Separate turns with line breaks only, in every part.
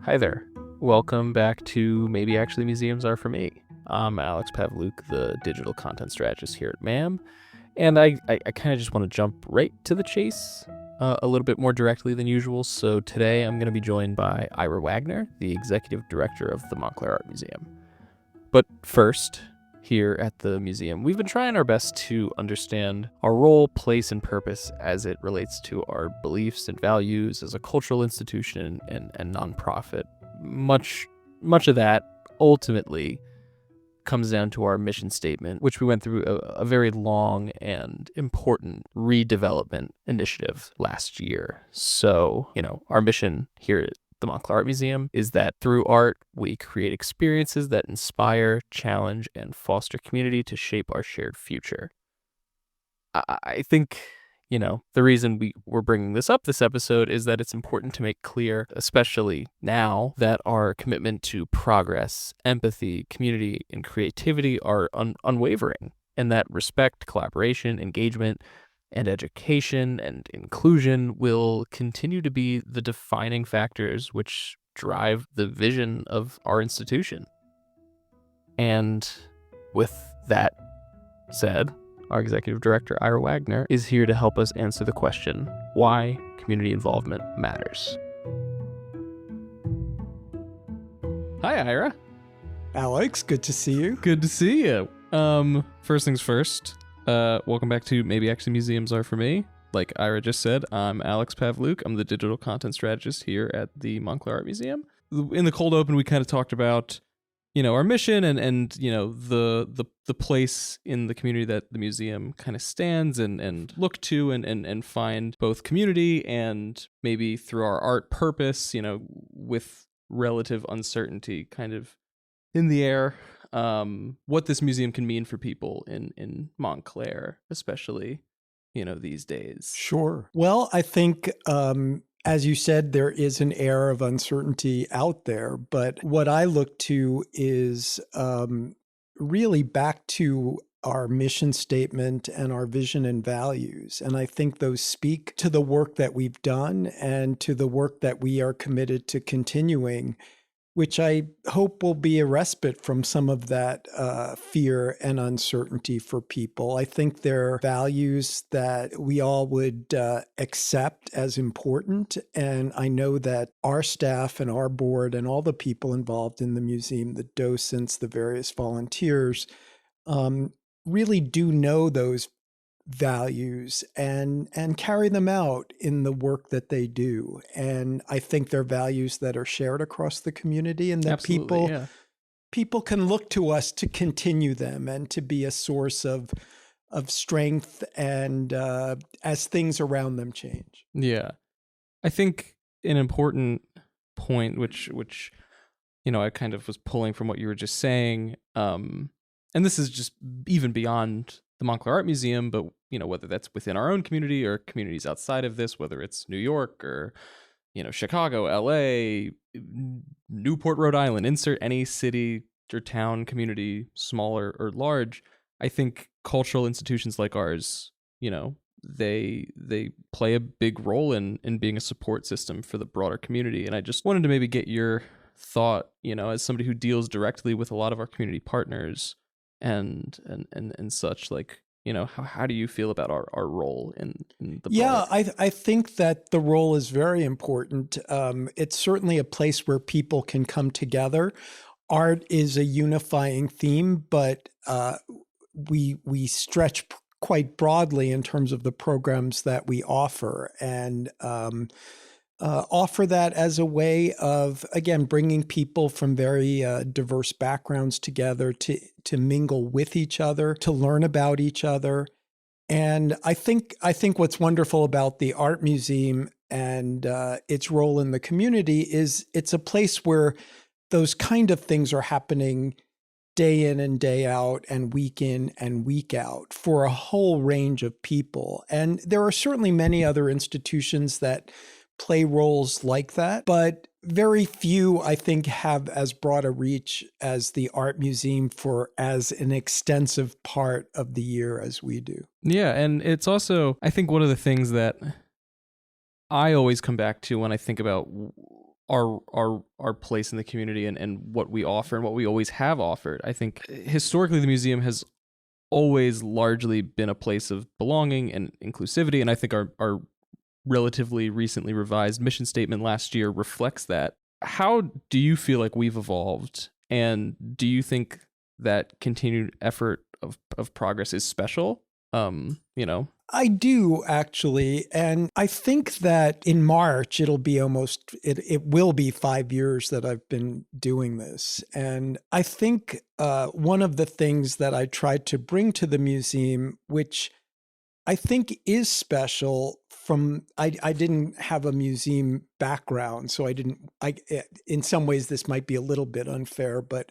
Hi there. Welcome back to Maybe Actually Museums Are For Me. I'm Alex Pavljuk, the Digital Content Strategist here at MAM, and I kind of just want to jump right to the chase a little bit more directly than usual. So today I'm going to be joined by Ira Wagner, the Executive Director of the Montclair Art Museum. But first, here at the museum, we've been trying our best to understand our role, place, and purpose as it relates to our beliefs and values as a cultural institution and nonprofit. Much of that ultimately comes down to our mission statement, which we went through a very long and important redevelopment initiative last year. So, our mission here at the Montclair Art Museum is that through art, we create experiences that inspire, challenge, and foster community to shape our shared future. I think, the reason we're bringing this up this episode is that it's important to make clear, especially now, that our commitment to progress, empathy, community, and creativity are unwavering, and that respect, collaboration, engagement, and education and inclusion will continue to be the defining factors which drive the vision of our institution. And with that said, our Executive Director, Ira Wagner, is here to help us answer the question, why community involvement matters. Hi, Ira.
Alex, good to see you.
Good to see you. First things first, welcome back to Maybe Actually Museums Are For Me. Like Ira just said, I'm Alex Pavljuk. I'm the Digital Content Strategist here at the Montclair Art Museum. In the cold open, we kind of talked about, our mission and the place in the community that the museum kind of stands and look to and find both community and maybe through our art purpose, with relative uncertainty kind of in the air, what this museum can mean for people in Montclair, especially, these days.
Sure. Well, I think, as you said, there is an air of uncertainty out there, but what I look to is really back to our mission statement and our vision and values. And I think those speak to the work that we've done and to the work that we are committed to continuing, which I hope will be a respite from some of that fear and uncertainty for people. I think they're values that we all would accept as important. And I know that our staff and our board and all the people involved in the museum, the docents, the various volunteers, really do know those values and carry them out in the work that they do. And I think they're values that are shared across the community and that
Absolutely,
people can look to us to continue them and to be a source of strength and as things around them change.
Yeah. I think an important point, which I kind of was pulling from what you were just saying, and this is just even beyond the Montclair Art Museum, but whether that's within our own community or communities outside of this, whether it's New York or Chicago, LA, Newport, Rhode Island, insert any city or town, community, small or large, I think cultural institutions like ours, they play a big role in being a support system for the broader community. And I just wanted to maybe get your thought, as somebody who deals directly with a lot of our community partners and such, like, how do you feel about our role in the
broader? I think that the role is very important. It's certainly a place where people can come together. Art is a unifying theme, but we stretch quite broadly in terms of the programs that we offer and offer that as a way of, again, bringing people from very diverse backgrounds together to mingle with each other, to learn about each other. And I think what's wonderful about the art museum and its role in the community is it's a place where those kind of things are happening day in and day out and week in and week out for a whole range of people. And there are certainly many other institutions that play roles like that, but very few, I think, have as broad a reach as the art museum for as an extensive part of the year as we do.
Yeah, and it's also, I think, one of the things that I always come back to when I think about our place in the community and what we offer and what we always have offered. I think historically the museum has always largely been a place of belonging and inclusivity, and I think our relatively recently revised mission statement last year reflects that. How do you feel like we've evolved, and do you think that continued effort of progress is special?
I do actually. And I think that in March, it will be 5 years that I've been doing this. And I think one of the things that I tried to bring to the museum, which I think is special I didn't have a museum background, so in some ways this might be a little bit unfair, but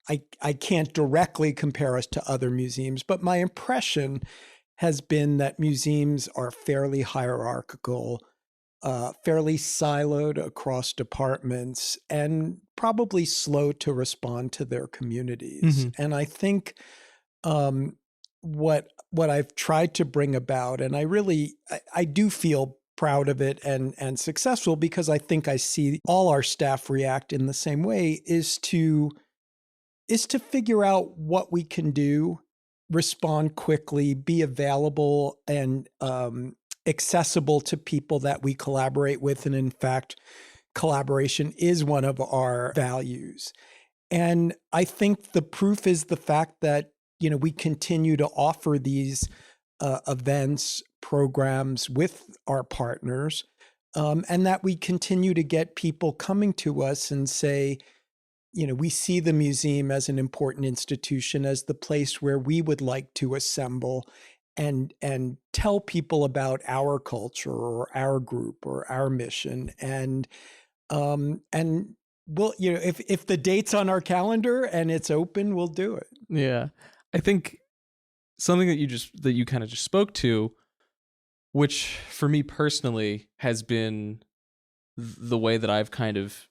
I can't directly compare us to other museums. But my impression has been that museums are fairly hierarchical, fairly siloed across departments, and probably slow to respond to their communities.
Mm-hmm.
And I think what I've tried to bring about, and I do feel proud of it and successful, because I think I see all our staff react in the same way, is to figure out what we can do, respond quickly, be available and accessible to people that we collaborate with. And in fact, collaboration is one of our values. And I think the proof is the fact that, we continue to offer these events, programs with our partners, and that we continue to get people coming to us and say, we see the museum as an important institution, as the place where we would like to assemble and tell people about our culture or our group or our mission. And we'll, if the date's on our calendar and it's open, we'll do it.
Yeah. I think something that you kind of just spoke to, which for me personally has been the way that I've kind of,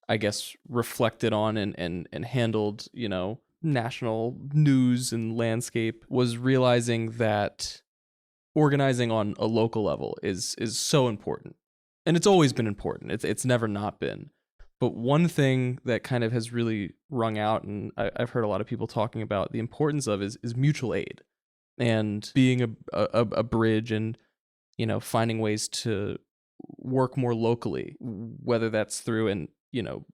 I guess, reflected on and handled, national news and landscape, was realizing that organizing on a local level is so important. And it's always been important. It's never not been. But one thing that kind of has really rung out, and I've heard a lot of people talking about the importance of, is mutual aid and being a bridge, and finding ways to work more locally, whether that's through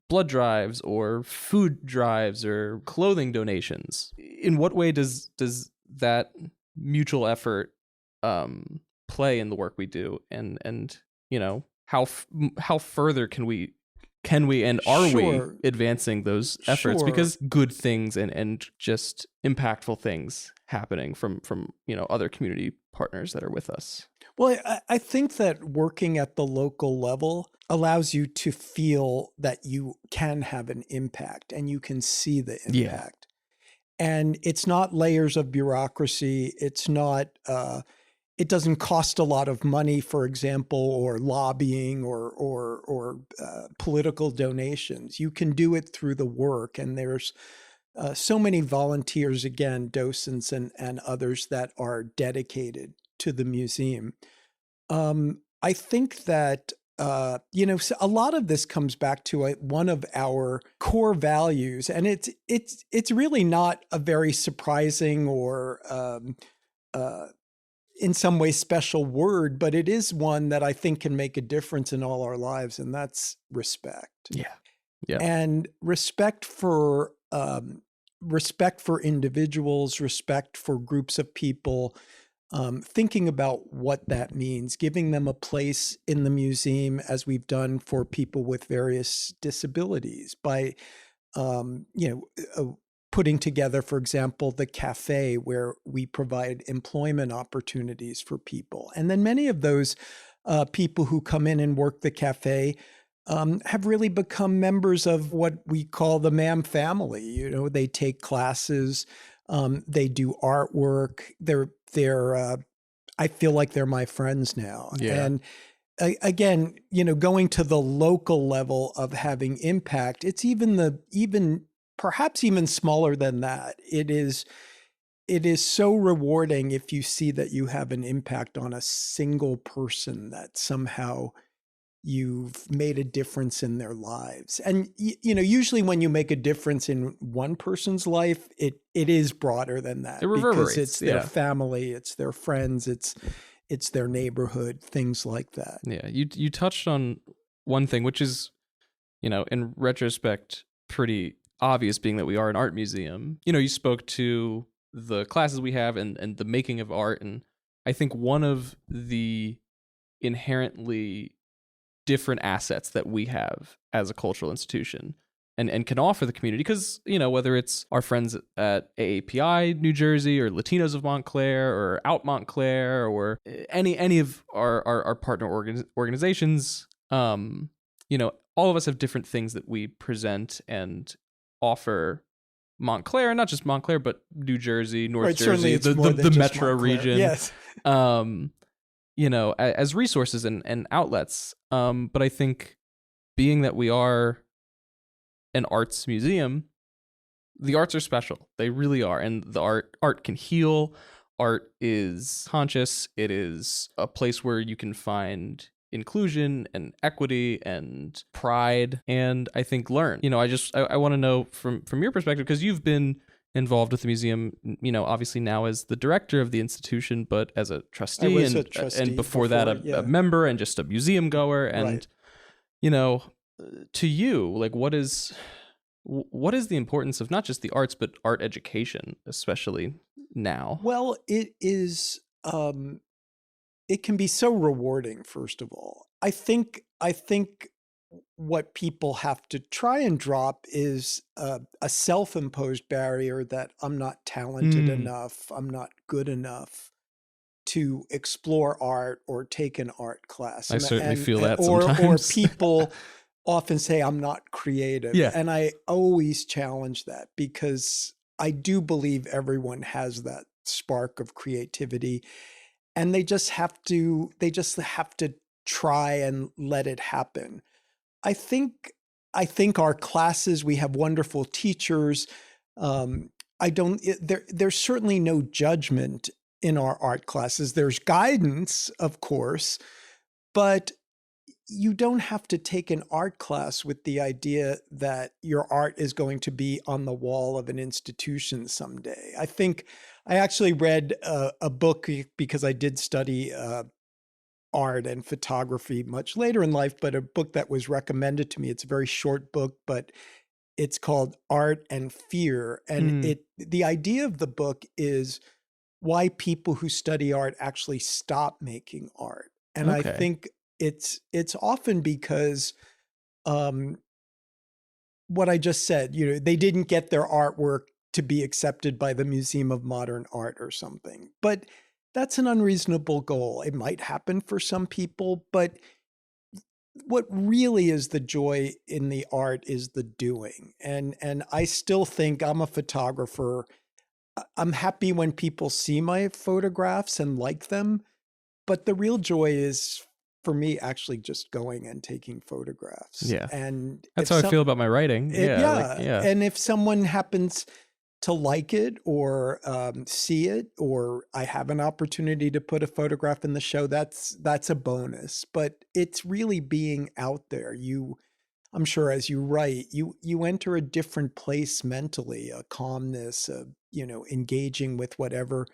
blood drives or food drives or clothing donations. In what way does that mutual effort play in the work we do, and how further can we and are we advancing those efforts?
Sure.
Because good things and just impactful things happening from other community partners that are with us.
Well, I think that working at the local level allows you to feel that you can have an impact and you can see the impact. Yeah. And it's not layers of bureaucracy. It's not, it doesn't cost a lot of money, for example, or lobbying or political donations. You can do it through the work. And there's so many volunteers, again, docents and others that are dedicated to the museum. I think that, a lot of this comes back to one of our core values, and it's really not a very surprising or in some way special word, but it is one that I think can make a difference in all our lives, and that's respect.
Yeah. Yeah.
And respect for individuals, respect for groups of people, thinking about what that means, giving them a place in the museum, as we've done for people with various disabilities, by putting together, for example, the cafe, where we provide employment opportunities for people. And then many of those people who come in and work the cafe have really become members of what we call the MAM family. They take classes, they do artwork. I feel like they're my friends now.
Yeah.
And again, going to the local level of having impact, it's perhaps even smaller than that. It is so rewarding if you see that you have an impact on a single person, that somehow you've made a difference in their lives. And usually when you make a difference in one person's life, it is broader than that,
It
because
reverberates.
it's their family, it's their friends, it's their neighborhood, things like that.
Yeah, you touched on one thing, which is, in retrospect, pretty obvious, being that we are an art museum. You spoke to the classes we have and the making of art, and I think one of the inherently different assets that we have as a cultural institution and can offer the community, because whether it's our friends at AAPI New Jersey or Latinos of Montclair or Out Montclair or any of our partner organizations, all of us have different things that we present and offer Montclair, and not just Montclair, but New Jersey, North Jersey, the metro
Montclair.
region.
Yes.
As resources and outlets. But I think, being that we are an arts museum, the arts are special. They really are. And the art can heal. Art is conscious. It is a place where you can find inclusion and equity and pride, and I think learn. I want to know from your perspective, because you've been involved with the museum, obviously now as the director of the institution, but as a trustee,
I was a trustee
and before that a member and just a museum goer. And,
right.
To you, like, what is the importance of not just the arts, but art education, especially now?
Well, it is, it can be so rewarding, first of all. I think what people have to try and drop is a self-imposed barrier that I'm not talented enough, I'm not good enough to explore art or take an art class.
I certainly feel that sometimes.
Or people often say I'm not creative.
Yeah.
And I always challenge that, because I do believe everyone has that spark of creativity, and they just have to try and let it happen. I think our classes, we have wonderful teachers. There's certainly no judgment in our art classes. There's guidance, of course, but you don't have to take an art class with the idea that your art is going to be on the wall of an institution someday. I think I actually read a book, because I did study art and photography much later in life, but a book that was recommended to me. It's a very short book, but it's called Art and Fear. And the idea of the book is why people who study art actually stop making art. And I think it's often because what I just said, they didn't get their artwork to be accepted by the Museum of Modern Art or something. But that's an unreasonable goal. It might happen for some people, but what really is the joy in the art is the doing. And I still think, I'm a photographer, I'm happy when people see my photographs and like them, but the real joy is, for me, actually just going and taking photographs.
Yeah.
And
that's how I feel about my writing.
And if someone happens to like it or see it, or I have an opportunity to put a photograph in the show, that's a bonus. But it's really being out there. I'm sure as you write, you enter a different place mentally, a calmness, engaging with whatever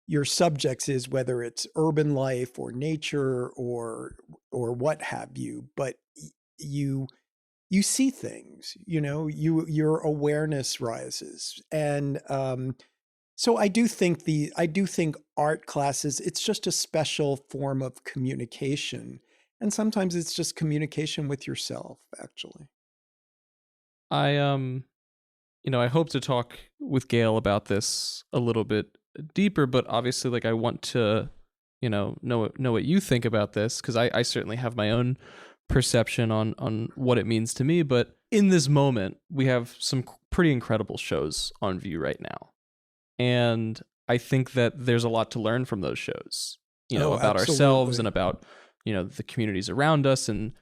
your subjects is, whether it's urban life or nature or what have you. But you see things, your awareness rises. And so I do think art classes, it's just a special form of communication. And sometimes it's just communication with yourself, actually.
I hope to talk with Gail about this a little bit deeper, but obviously, like, I want to, know what you think about this, because I certainly have my own perception on what it means to me. But in this moment, we have some pretty incredible shows on view right now, and I think that there's a lot to learn from those shows, about ourselves and about the communities around us, and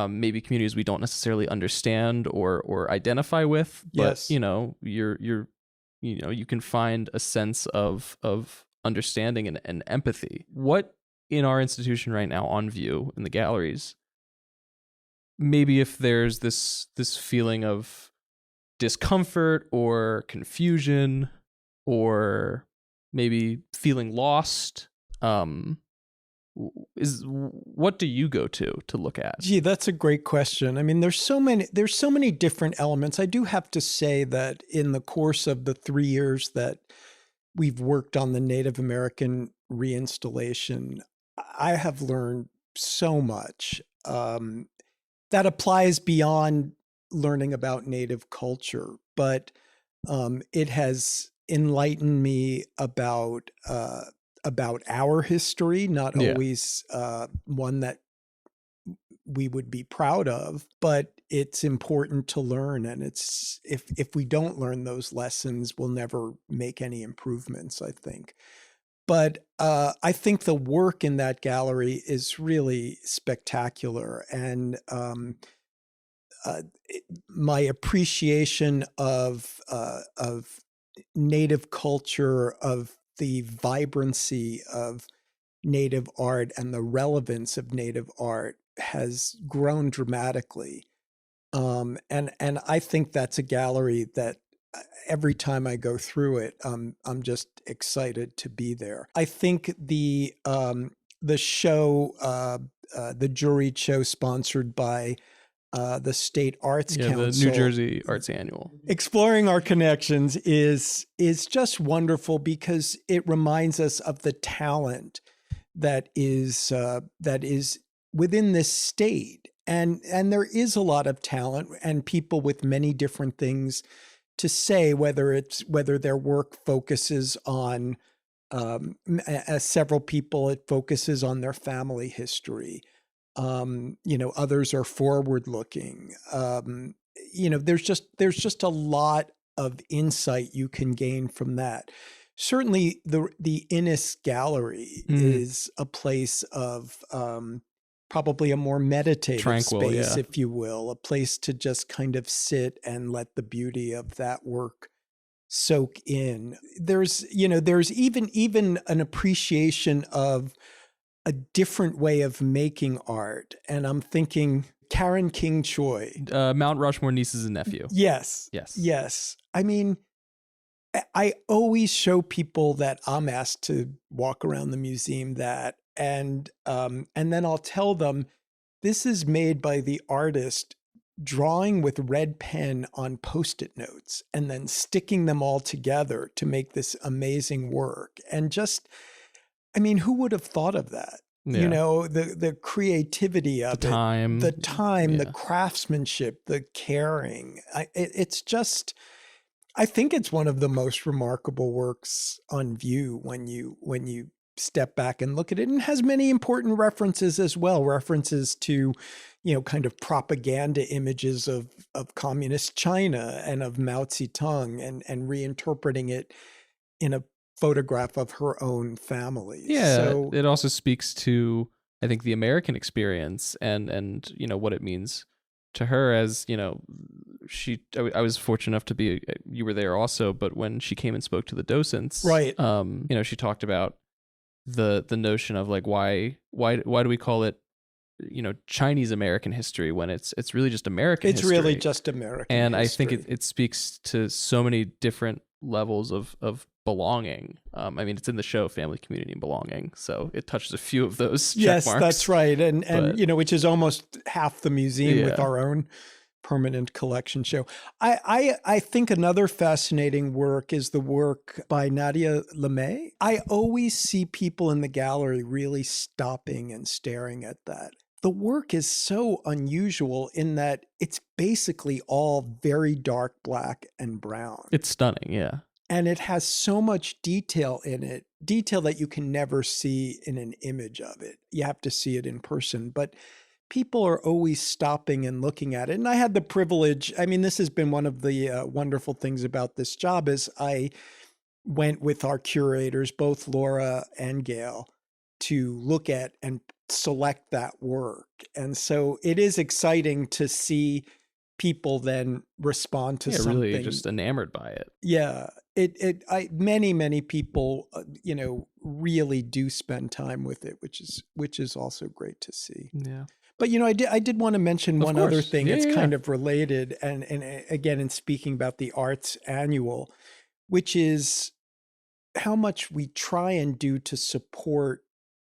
maybe communities we don't necessarily understand or identify with. But
Yes.
you can find a sense of understanding and empathy. What in our institution right now on view in the galleries maybe if there's this feeling of discomfort or confusion or maybe feeling lost, what do you go to look at?
Gee, that's a great question. I mean, there's so many different elements. I do have to say that in the course of the 3 years that we've worked on the Native American reinstallation, I have learned so much that applies beyond learning about Native culture, but it has enlightened me about our history, not
Yeah.
always one that we would be proud of, but it's important to learn. And it's if we don't learn those lessons, we'll never make any improvements, I think. But I think the work in that gallery is really spectacular. And my appreciation of Native culture, of the vibrancy of Native art and the relevance of Native art has grown dramatically. And I think that's a gallery that every time I go through it, I'm just excited to be there. I think the show, the juried show sponsored by the State Arts Council,
the New Jersey Arts Annual,
Exploring Our Connections, is just wonderful because it reminds us of the talent that is within this state, and there is a lot of talent and people with many different things to say, whether their work focuses on as several people, it focuses on their family history. Others are forward looking. There's just a lot of insight you can gain from that. Certainly the Innis Gallery is a place of probably a more meditative
tranquil
space,
yeah.
if you will, a place to just kind of sit and let the beauty of that work soak in. There's even an appreciation of a different way of making art. And I'm thinking Karen King Choi.
Mount Rushmore Nieces and Nephew.
Yes. I mean, I always show people that I'm asked to walk around the museum and then I'll tell them this is made by the artist drawing with red pen on Post-it notes and then sticking them all together to make this amazing work. And just, I mean, who would have thought of that?
Yeah.
The creativity of
the time,
the craftsmanship, the caring. It's just, I think it's one of the most remarkable works on view when you step back and look at it, and has many important references as well, references to, kind of propaganda images of communist China and of Mao Zedong, and reinterpreting it in a photograph of her own family.
Yeah,
so
it also speaks to, I think, the American experience and what it means to her. As I was fortunate enough to be, you were there also, but when she came and spoke to the docents,
right,
she talked about the notion of like why do we call it Chinese American history when it's really just American history.
It's really just American
and
history.
I think it speaks to so many different levels of belonging. I mean, it's in the show Family, Community, and Belonging, so it touches a few of those check
yes
marks.
That's right. And which is almost half the museum with our own permanent collection show. I think another fascinating work is the work by Nadia LeMay. I always see people in the gallery really stopping and staring at that. The work is so unusual in that it's basically all very dark black and brown.
It's stunning, yeah.
And it has so much detail in it, detail that you can never see in an image of it. You have to see it in person. But people are always stopping and looking at it. And I had the privilege, I mean, this has been one of the wonderful things about this job, is I went with our curators, both Laura and Gail, to look at and select that work. And so it is exciting to see people then respond to something.
Really just enamored by it.
Yeah. Many people, really do spend time with it, which is also great to see.
Yeah.
But I did want to mention
Of
one other
course.
thing.
Yeah,
It's
yeah, yeah.
kind of related, and again, in speaking about the Arts Annual, which is how much we try and do to support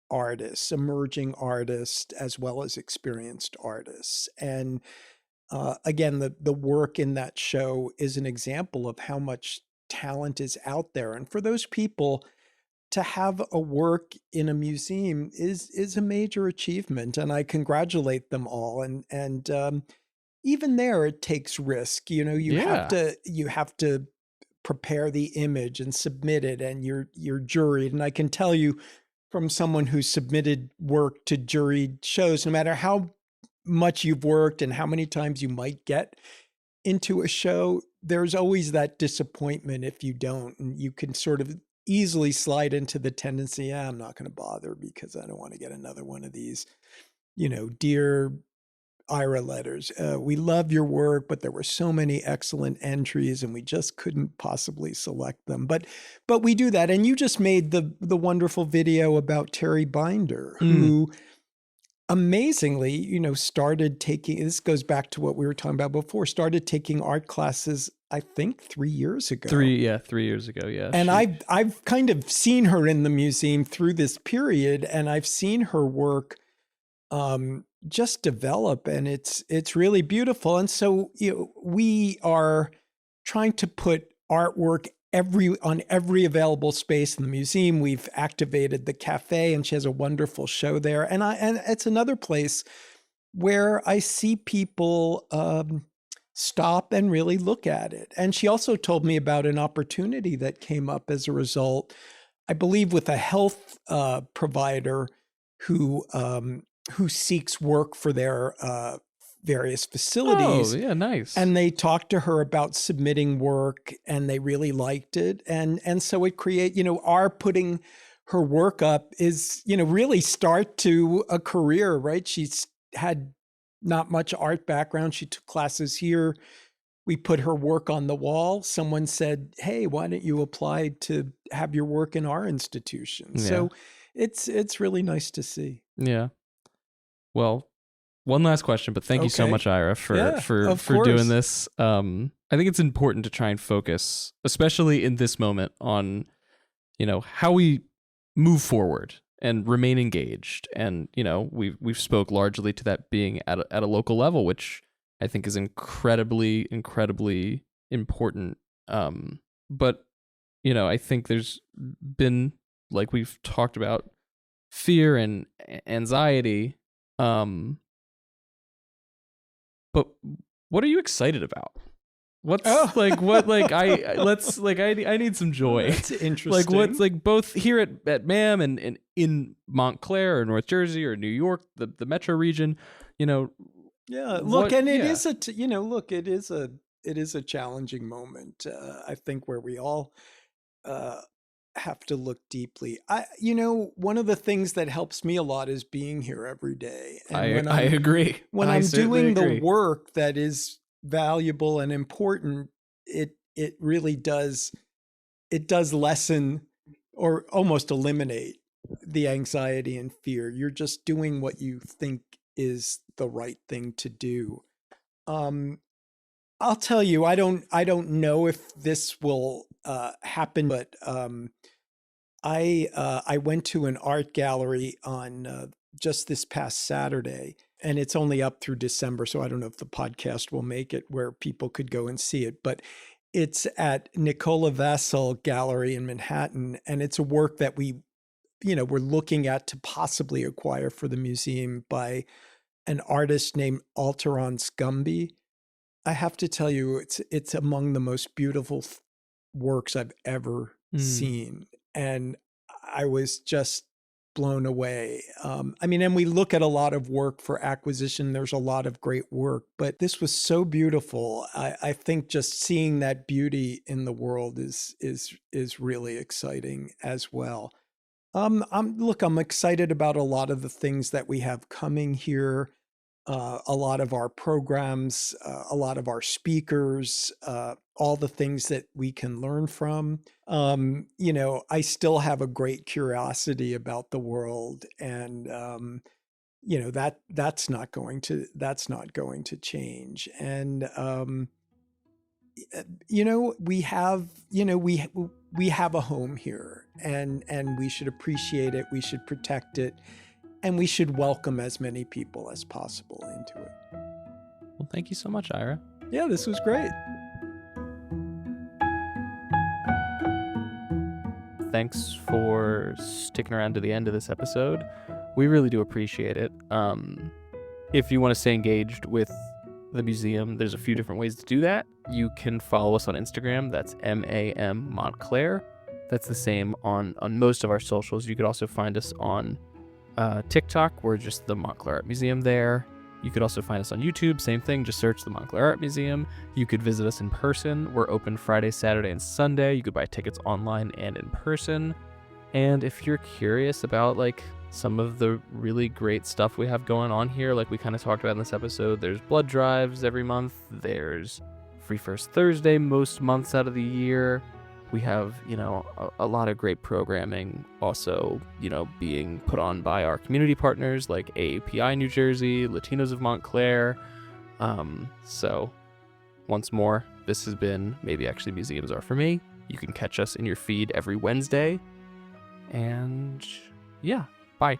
artists, emerging artists, as well as experienced artists. And again, the work in that show is an example of how much talent is out there. And for those people, to have a work in a museum is a major achievement, and I congratulate them all. And even there, it takes risk.
Yeah.
You have to prepare the image and submit it, and you're juried. And I can tell you from someone who submitted work to juried shows, no matter how much you've worked and how many times you might get into a show, there's always that disappointment if you don't. And you can sort of easily slide into the tendency, yeah, I'm not going to bother because I don't want to get another one of these, dear Ira letters. We love your work, but there were so many excellent entries and we just couldn't possibly select them. But we do that. And you just made the wonderful video about Terry Binder,
Mm.
who amazingly, started taking, this goes back to what we were talking about before, started taking art classes, I think 3 years ago.
3 years ago. Yeah.
And I've kind of seen her in the museum through this period, and I've seen her work just develop, and it's really beautiful. And so we are trying to put artwork on every available space in the museum. We've activated the cafe, and she has a wonderful show there. And it's another place where I see people stop and really look at it. And she also told me about an opportunity that came up as a result, I believe, with a health provider who seeks work for their various facilities.
Oh, yeah, nice.
And they talked to her about submitting work, and they really liked it. And so it our putting her work up is, really start to a career, right? She's had not much art background. She took classes here. We put her work on the wall. Someone said, hey, why don't you apply to have your work in our institution?
Yeah.
So it's really nice to see.
Yeah. Well, one last question, but thank you so
Okay.
much, Ira,
Of
for
course.
doing this. I think it's important to try and focus, especially in this moment, on how we move forward and remain engaged. And we've spoke largely to that being at a local level, which I think is incredibly important. But I think there's been, like we've talked about, fear and anxiety. But what are you excited about? What's I need some joy.
That's interesting.
Like what's both here at MAM and in Montclair or North Jersey or New York, the metro region,
Yeah, look, and it is it is a challenging moment. I think where we all have to look deeply. One of the things that helps me a lot is being here every day. And
I agree.
When I'm doing the work that is valuable and important, it really does lessen or almost eliminate the anxiety and fear. You're just doing what you think is the right thing to do. I'll tell you, I don't know if this will happen, but I went to an art gallery on just this past Saturday, and it's only up through December, so I don't know if the podcast will make it where people could go and see it. But it's at Nicola Vassell Gallery in Manhattan, and it's a work that we're looking at to possibly acquire for the museum by an artist named Alteron Scumby. I have to tell you, it's among the most beautiful works I've ever seen. And I was just blown away. And we look at a lot of work for acquisition. There's a lot of great work, but this was so beautiful. I think just seeing that beauty in the world is really exciting as well. I'm excited about a lot of the things that we have coming here. A lot of our programs, a lot of our speakers, all the things that we can learn from. I still have a great curiosity about the world. And, that's not going to change. And we have a home here, and we should appreciate it. We should protect it, and we should welcome as many people as possible into it.
Well, thank you so much, Ira.
Yeah, this was great.
Thanks for sticking around to the end of this episode. We really do appreciate it. If you want to stay engaged with the museum, there's a few different ways to do that. You can follow us on Instagram. That's MAM Montclair. That's the same on most of our socials. You could also find us on TikTok. We're just the Montclair Art Museum there. You could also find us on YouTube. Same thing. Just search the Montclair Art Museum. You could visit us in person. We're open Friday, Saturday, and Sunday. You could buy tickets online and in person. And if you're curious about some of the really great stuff we have going on here, like we kind of talked about in this episode, there's blood drives every month. There's Free First Thursday most months out of the year. We have, a lot of great programming also, being put on by our community partners like AAPI New Jersey, Latinos of Montclair. So once more, this has been Maybe Actually Museums Are For Me. You can catch us in your feed every Wednesday. And yeah, bye.